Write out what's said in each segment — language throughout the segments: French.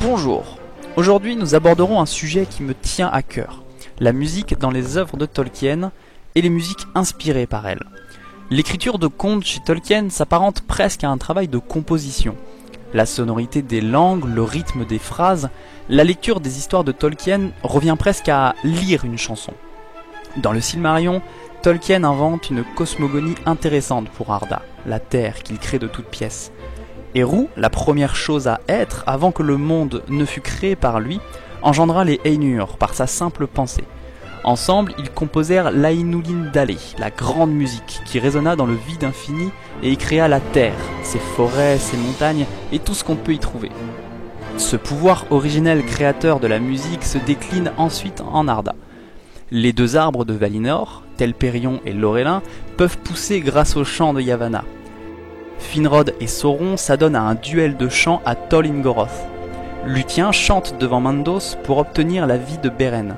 Bonjour, aujourd'hui nous aborderons un sujet qui me tient à cœur, la musique dans les œuvres de Tolkien et les musiques inspirées par elle. L'écriture de contes chez Tolkien s'apparente presque à un travail de composition. La sonorité des langues, le rythme des phrases, la lecture des histoires de Tolkien revient presque à lire une chanson. Dans le Silmarillion, Tolkien invente une cosmogonie intéressante pour Arda, la terre qu'il crée de toutes pièces. Eru, la première chose à être avant que le monde ne fût créé par lui, engendra les Ainur par sa simple pensée. Ensemble, ils composèrent l'Ainulin Dale, la grande musique qui résonna dans le vide infini et y créa la terre, ses forêts, ses montagnes et tout ce qu'on peut y trouver. Ce pouvoir originel créateur de la musique se décline ensuite en Arda. Les deux arbres de Valinor, Telperion et Lorelin, peuvent pousser grâce au chant de Yavanna. Finrod et Sauron s'adonnent à un duel de chant à Tol Ingoroth. Lúthien chante devant Mandos pour obtenir la vie de Beren.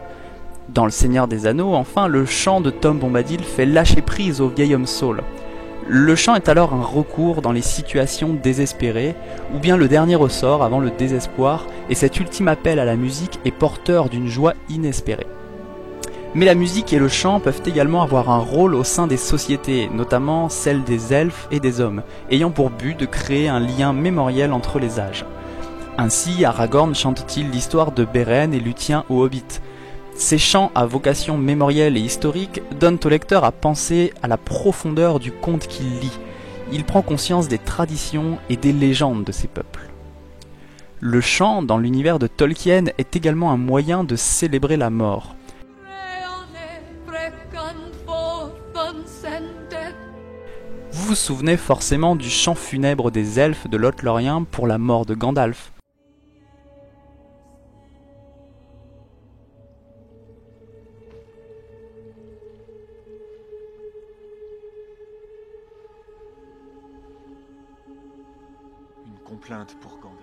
Dans Le Seigneur des Anneaux, enfin, le chant de Tom Bombadil fait lâcher prise au vieil homme Saul. Le chant est alors un recours dans les situations désespérées, ou bien le dernier ressort avant le désespoir, et cet ultime appel à la musique est porteur d'une joie inespérée. Mais la musique et le chant peuvent également avoir un rôle au sein des sociétés, notamment celle des elfes et des hommes, ayant pour but de créer un lien mémoriel entre les âges. Ainsi, Aragorn chante-t-il l'histoire de Beren et Lúthien au Hobbit. Ces chants à vocation mémorielle et historique donnent au lecteur à penser à la profondeur du conte qu'il lit. Il prend conscience des traditions et des légendes de ces peuples. Le chant, dans l'univers de Tolkien, est également un moyen de célébrer la mort. Vous vous souvenez forcément du chant funèbre des elfes de Lothlórien pour la mort de Gandalf. Une complainte pour Gandalf.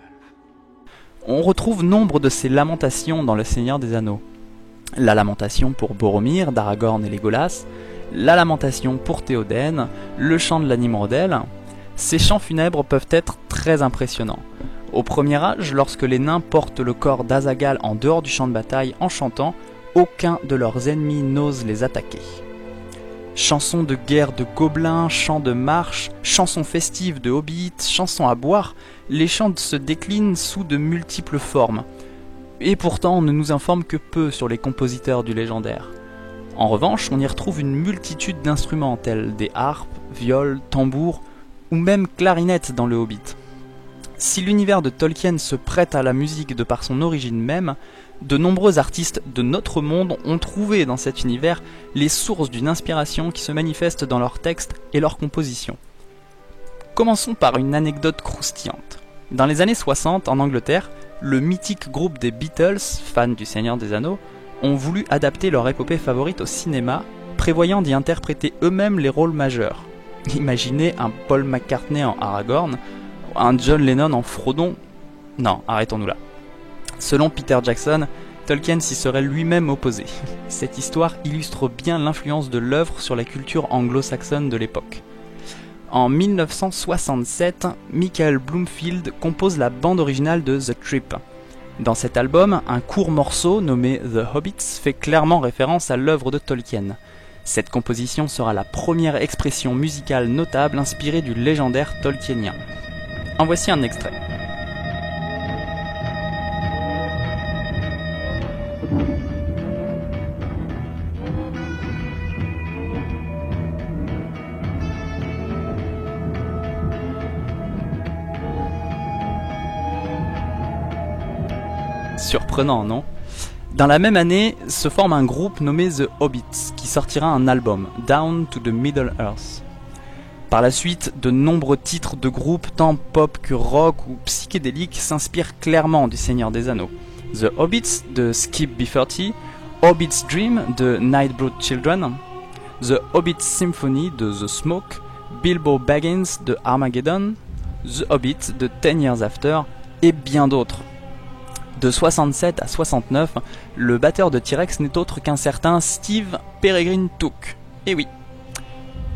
On retrouve nombre de ces lamentations dans Le Seigneur des Anneaux. La lamentation pour Boromir, d'Aragorn et Legolas, la lamentation pour Théoden, le chant de la Nimrodel. Ces chants funèbres peuvent être très impressionnants. Au premier âge, lorsque les nains portent le corps d'Azaghal en dehors du champ de bataille en chantant, aucun de leurs ennemis n'ose les attaquer. Chansons de guerre de gobelins, chants de marche, chansons festives de hobbits, chansons à boire, les chants se déclinent sous de multiples formes. Et pourtant, on ne nous informe que peu sur les compositeurs du légendaire. En revanche, on y retrouve une multitude d'instruments tels des harpes, viols, tambours ou même clarinettes dans le Hobbit. Si l'univers de Tolkien se prête à la musique de par son origine même, de nombreux artistes de notre monde ont trouvé dans cet univers les sources d'une inspiration qui se manifeste dans leurs textes et leurs compositions. Commençons par une anecdote croustillante. Dans les années 60, en Angleterre, le mythique groupe des Beatles, fans du Seigneur des Anneaux, ont voulu adapter leur épopée favorite au cinéma, prévoyant d'y interpréter eux-mêmes les rôles majeurs. Imaginez un Paul McCartney en Aragorn, un John Lennon en Frodon. Non, arrêtons-nous là. Selon Peter Jackson, Tolkien s'y serait lui-même opposé. Cette histoire illustre bien l'influence de l'œuvre sur la culture anglo-saxonne de l'époque. En 1967, Michael Bloomfield compose la bande originale de The Trip. Dans cet album, un court morceau nommé The Hobbits fait clairement référence à l'œuvre de Tolkien. Cette composition sera la première expression musicale notable inspirée du légendaire tolkienien. En voici un extrait. Surprenant, non ? Dans la même année, se forme un groupe nommé The Hobbits, qui sortira un album, Down to the Middle Earth. Par la suite, de nombreux titres de groupes, tant pop que rock ou psychédéliques, s'inspirent clairement du Seigneur des Anneaux. The Hobbits de Skip B30, Hobbit's Dream de Nightblood Children, The Hobbit Symphony de The Smoke, Bilbo Baggins de Armageddon, The Hobbit de 10 Years After, et bien d'autres. De 67 à 69, le batteur de T-Rex n'est autre qu'un certain Steve Peregrine Took. Et oui.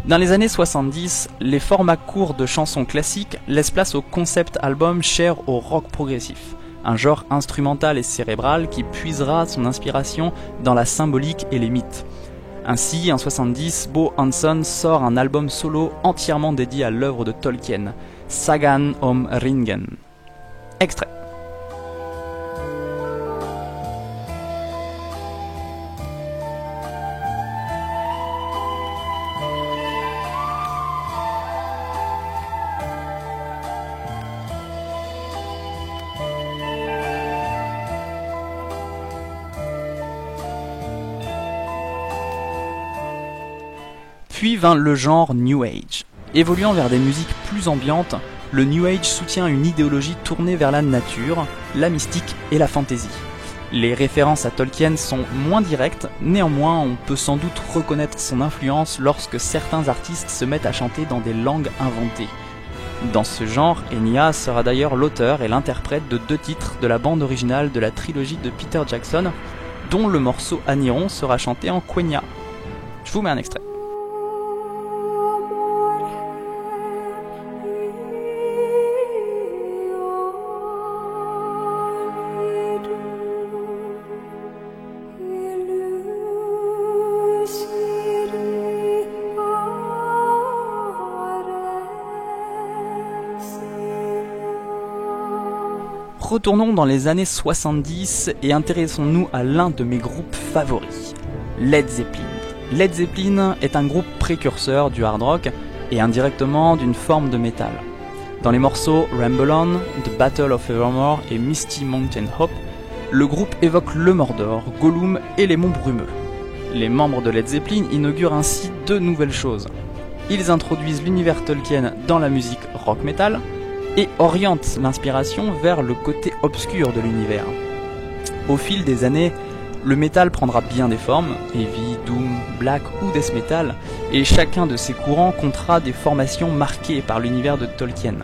Dans les années 70, les formats courts de chansons classiques laissent place au concept album cher au rock progressif. un genre instrumental et cérébral qui puisera son inspiration dans la symbolique et les mythes. Ainsi, en 70, Bo Hansson sort un album solo entièrement dédié à l'œuvre de Tolkien, Sagan om Ringen. Extrait. Puis vint le genre New Age. Évoluant vers des musiques plus ambiantes, le New Age soutient une idéologie tournée vers la nature, la mystique et la fantasy. Les références à Tolkien sont moins directes, néanmoins on peut sans doute reconnaître son influence lorsque certains artistes se mettent à chanter dans des langues inventées. Dans ce genre, Enya sera d'ailleurs l'auteur et l'interprète de 2 titres de la bande originale de la trilogie de Peter Jackson, dont le morceau Aniron sera chanté en Quenya. Je vous mets un extrait. Retournons dans les années 70 et intéressons-nous à l'un de mes groupes favoris, Led Zeppelin. Led Zeppelin est un groupe précurseur du hard rock et indirectement d'une forme de métal. Dans les morceaux Ramble On, The Battle of Evermore et Misty Mountain Hop, le groupe évoque le Mordor, Gollum et les monts brumeux. Les membres de Led Zeppelin inaugurent ainsi 2 nouvelles choses. Ils introduisent l'univers Tolkien dans la musique rock-metal, et oriente l'inspiration vers le côté obscur de l'univers. Au fil des années, le métal prendra bien des formes, heavy, doom, black ou death metal, et chacun de ces courants comptera des formations marquées par l'univers de Tolkien.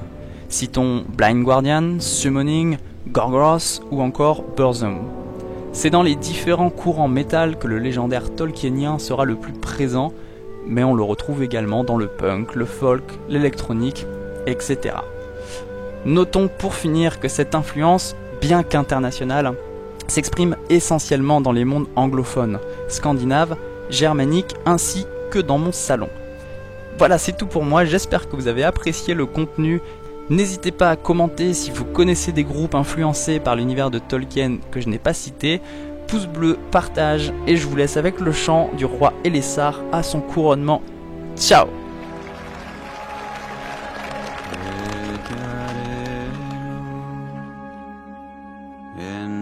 Citons Blind Guardian, Summoning, Gorgoroth ou encore Burzum. C'est dans les différents courants métal que le légendaire tolkienien sera le plus présent, mais on le retrouve également dans le punk, le folk, l'électronique, etc. Notons pour finir que cette influence, bien qu'internationale, s'exprime essentiellement dans les mondes anglophones, scandinaves, germaniques ainsi que dans mon salon. Voilà, c'est tout pour moi, j'espère que vous avez apprécié le contenu. N'hésitez pas à commenter si vous connaissez des groupes influencés par l'univers de Tolkien que je n'ai pas cité. Pouce bleu, partage, et je vous laisse avec le chant du roi Elessar à son couronnement. Ciao! In